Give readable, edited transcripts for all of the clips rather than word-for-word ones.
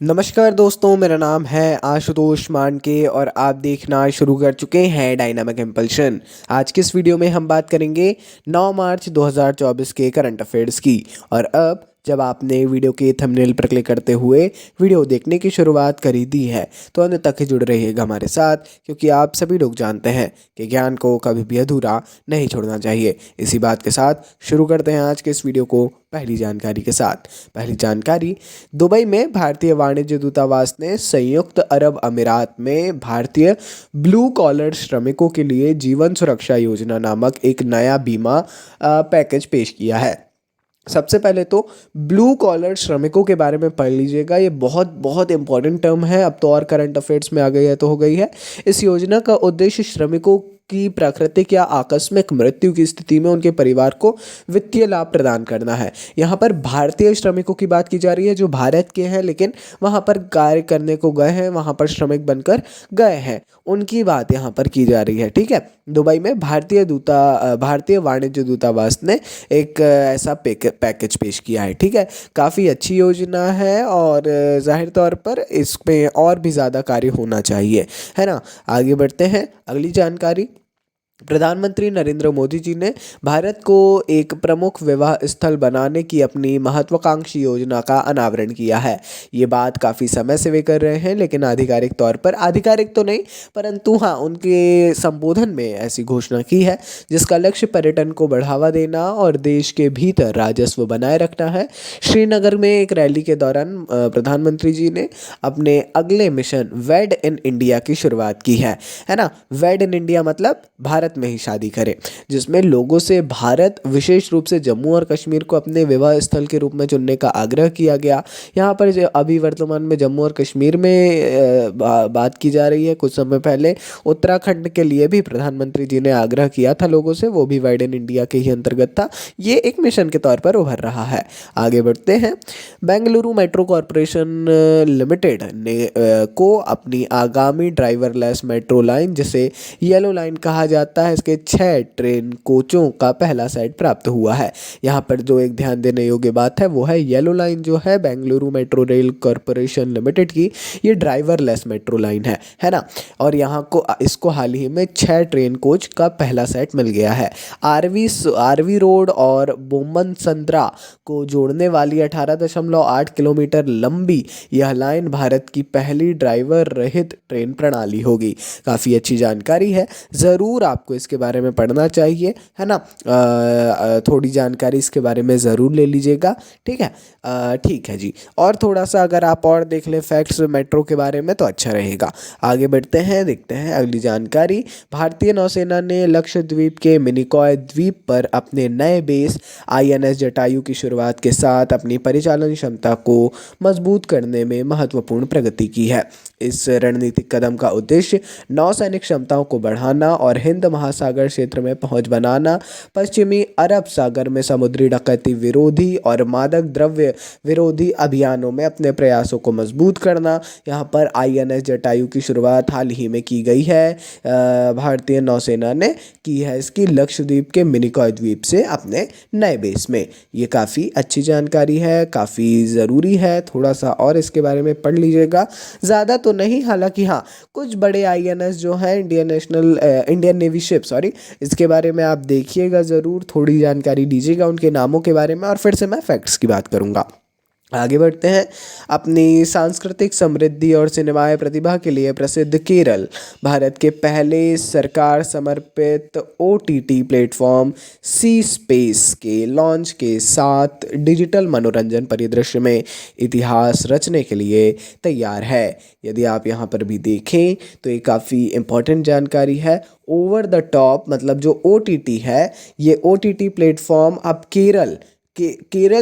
नमस्कार दोस्तों, मेरा नाम है आशुतोष मानके और आप देखना शुरू कर चुके हैं डायनामिक इम्पल्शन। आज के इस वीडियो में हम बात करेंगे 9 मार्च 2024 के करंट अफेयर्स की। और अब जब आपने वीडियो के थंबनेल पर क्लिक करते हुए वीडियो देखने की शुरुआत करी दी है तो अंत तक ही जुड़े रहिएगा हमारे साथ, क्योंकि आप सभी लोग जानते हैं कि ज्ञान को कभी भी अधूरा नहीं छोड़ना चाहिए। इसी बात के साथ शुरू करते हैं आज के इस वीडियो को पहली जानकारी के साथ। पहली जानकारी, दुबई में भारतीय वाणिज्य दूतावास ने संयुक्त अरब अमीरात में भारतीय ब्लू कॉलर श्रमिकों के लिए जीवन सुरक्षा योजना नामक एक नया बीमा पैकेज पेश किया है। सबसे पहले तो ब्लू कॉलर श्रमिकों के बारे में पढ़ लीजिएगा। ये बहुत बहुत इंपॉर्टेंट टर्म है, अब तो और करंट अफेयर्स में आ गई है तो हो गई है। इस योजना का उद्देश्य श्रमिकों की प्राकृतिक या आकस्मिक मृत्यु की स्थिति में उनके परिवार को वित्तीय लाभ प्रदान करना है। यहाँ पर भारतीय श्रमिकों की बात की जा रही है जो भारत के हैं लेकिन वहाँ पर कार्य करने को गए हैं, वहाँ पर श्रमिक बनकर गए हैं, उनकी बात यहाँ पर की जा रही है। ठीक है, दुबई में भारतीय वाणिज्य दूतावास ने एक ऐसा पैकेज पेश किया है। ठीक है, काफ़ी अच्छी योजना है और जाहिर तौर पर इसमें और भी ज़्यादा कार्य होना चाहिए, है ना। आगे बढ़ते हैं, अगली जानकारी। प्रधानमंत्री नरेंद्र मोदी जी ने भारत को एक प्रमुख विवाह स्थल बनाने की अपनी महत्वाकांक्षी योजना का अनावरण किया है। ये बात काफ़ी समय से वे कर रहे हैं, लेकिन आधिकारिक तौर पर, आधिकारिक तो नहीं परंतु हाँ उनके संबोधन में ऐसी घोषणा की है, जिसका लक्ष्य पर्यटन को बढ़ावा देना और देश के भीतर राजस्व बनाए रखना है। श्रीनगर में एक रैली के दौरान प्रधानमंत्री जी ने अपने अगले मिशन वेड इन इंडिया की शुरुआत की है ना। वेड इन इंडिया मतलब भारत में ही शादी करें, जिसमें लोगों से भारत, विशेष रूप से जम्मू और कश्मीर को अपने विवाह स्थल के रूप में चुनने का आग्रह किया गया। यहाँ पर अभी वर्तमान में जम्मू और कश्मीर में बात की जा रही है। कुछ समय पहले उत्तराखंड के लिए भी प्रधानमंत्री जी ने आग्रह किया था लोगों से, वो भी वेड इन इंडिया के ही अंतर्गत था। ये एक मिशन के तौर पर उभर रहा है। आगे बढ़ते हैं, बेंगलुरु मेट्रो कॉरपोरेशन लिमिटेड ने को अपनी आगामी ड्राइवरलेस मेट्रो लाइन, जिसे येलो लाइन कहा जाता है, इसके 6 ट्रेन कोचों का पहला सेट प्राप्त हुआ है। यहाँ पर जो एक ध्यान देने योग्य बात है वो है येलो लाइन जो है Bengaluru metro rail corporation limited की, ये ड्राइवरलेस मेट्रो लाइन है ना। और यहाँ को इसको हाल ही में 6 ट्रेन कोच का पहला सेट मिल गया है। आरवी रोड और बोमन संद्रा को जोड़ने वाली 18.8 किलोमीटर लंबी यह लाइन भारत की पहली ड्राइवर रहित ट्रेन प्रणाली होगी। काफ़ी अच्छी जानकारी है, ज़रूर आपको इसके बारे में पढ़ना चाहिए, है ना। थोड़ी जानकारी इसके बारे में ज़रूर ले लीजिएगा। ठीक है, ठीक है जी। और थोड़ा सा अगर आप और देख लें फैक्ट्स मेट्रो के बारे में तो अच्छा रहेगा। आगे बढ़ते हैं, देखते हैं अगली जानकारी। भारतीय नौसेना ने लक्षद्वीप के मिनिकॉय द्वीप पर अपने नए बेस INS जटायु की शुरुआत के साथ अपनी परिचालन क्षमता को मजबूत करने में महत्वपूर्ण प्रगति की है। इस रणनीतिक कदम का उद्देश्य नौसैनिक क्षमताओं को बढ़ाना और हिंद महासागर क्षेत्र में पहुंच बनाना, पश्चिमी अरब सागर में समुद्री डकैती विरोधी और मादक द्रव्य विरोधी अभियानों में अपने प्रयासों को मजबूत करना। यहाँ पर INS जटायु की शुरुआत हाल ही में की गई है, भारतीय नौसेना ने की है इसकी लक्षद्वीप के मिनिकॉय द्वीप से अपने नए बेस में। ये काफ़ी अच्छी जानकारी है, काफ़ी ज़रूरी है, थोड़ा सा और इसके बारे में पढ़ लीजिएगा, ज़्यादा तो नहीं, हालांकि हाँ कुछ बड़े INS जो हैं इंडियन नेवी शिप, सॉरी, इसके बारे में आप देखिएगा ज़रूर, थोड़ी जानकारी दीजिएगा उनके नामों के बारे में और फिर से मैं फैक्ट्स की बात करूँगा। आगे बढ़ते हैं, अपनी सांस्कृतिक समृद्धि और सिनेमाई प्रतिभा के लिए प्रसिद्ध केरल भारत के पहले सरकार समर्पित OTT प्लेटफॉर्म सी स्पेस के लॉन्च के साथ डिजिटल मनोरंजन परिदृश्य में इतिहास रचने के लिए तैयार है। यदि आप यहाँ पर भी देखें तो ये काफ़ी इम्पोर्टेंट जानकारी है। ओवर द टॉप मतलब जो OTT है, ये OTT प्लेटफॉर्म अब केरल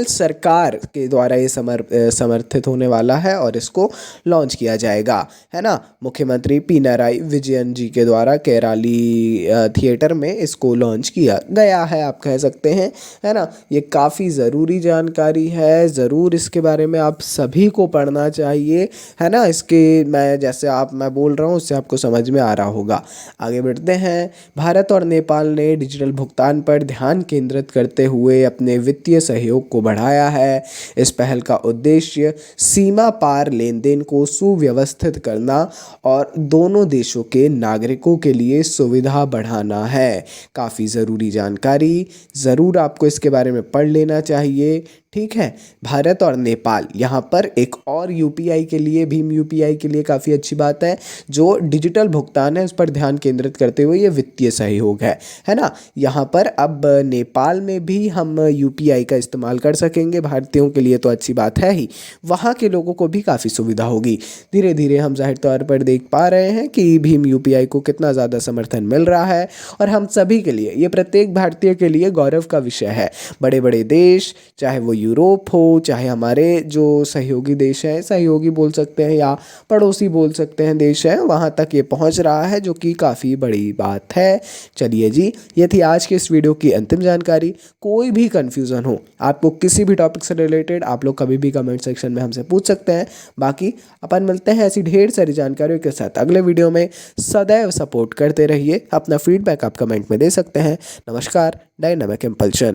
सरकार के द्वारा ये समर्थित होने वाला है और इसको लॉन्च किया जाएगा, है ना। मुख्यमंत्री पिनाराई विजयन जी के द्वारा केराली थिएटर में इसको लॉन्च किया गया है, आप कह सकते हैं, है ना। ये काफ़ी ज़रूरी जानकारी है, ज़रूर इसके बारे में आप सभी को पढ़ना चाहिए, है ना। इसके मैं बोल रहा हूँ उससे आपको समझ में आ रहा होगा। आगे बढ़ते हैं, भारत और नेपाल ने डिजिटल भुगतान पर ध्यान केंद्रित करते हुए अपने वित्तीय सहयोग को बढ़ाया है। इस पहल का उद्देश्य सीमा पार लेन देन को सुव्यवस्थित करना और दोनों देशों के नागरिकों के लिए सुविधा बढ़ाना है। काफ़ी ज़रूरी जानकारी, ज़रूर आपको इसके बारे में पढ़ लेना चाहिए। ठीक है, भारत और नेपाल, यहाँ पर एक और यूपीआई के लिए, भीम यूपीआई के लिए काफ़ी अच्छी बात है। जो डिजिटल भुगतान है उस पर ध्यान केंद्रित करते हुए ये वित्तीय सहयोग है ना। यहाँ पर अब नेपाल में भी हम यूपीआई का इस्तेमाल कर सकेंगे। भारतीयों के लिए तो अच्छी बात है ही, वहाँ के लोगों को भी काफ़ी सुविधा होगी। धीरे धीरे हम जाहिर तौर पर देख पा रहे हैं कि भीम यूपीआई को कितना ज़्यादा समर्थन मिल रहा है और हम सभी के लिए, ये प्रत्येक भारतीय के लिए गौरव का विषय है। बड़े बड़े देश, चाहे वो यूरोप हो, चाहे हमारे जो सहयोगी देश हैं, सहयोगी बोल सकते हैं या पड़ोसी बोल सकते हैं देश हैं, वहाँ तक ये पहुँच रहा है, जो कि काफ़ी बड़ी बात है। चलिए जी, ये थी आज के इस वीडियो की अंतिम जानकारी। कोई भी कन्फ्यूज़न हो, आपको किसी भी टॉपिक से रिलेटेड, आप लोग कभी भी कमेंट सेक्शन में हमसे पूछ सकते हैं। बाकी अपन मिलते हैं ऐसी ढेर सारी जानकारियों के साथ अगले वीडियो में। सदैव सपोर्ट करते रहिए, अपना फीडबैक आप कमेंट में दे सकते हैं। नमस्कार, डायनामिक इम्पल्शन।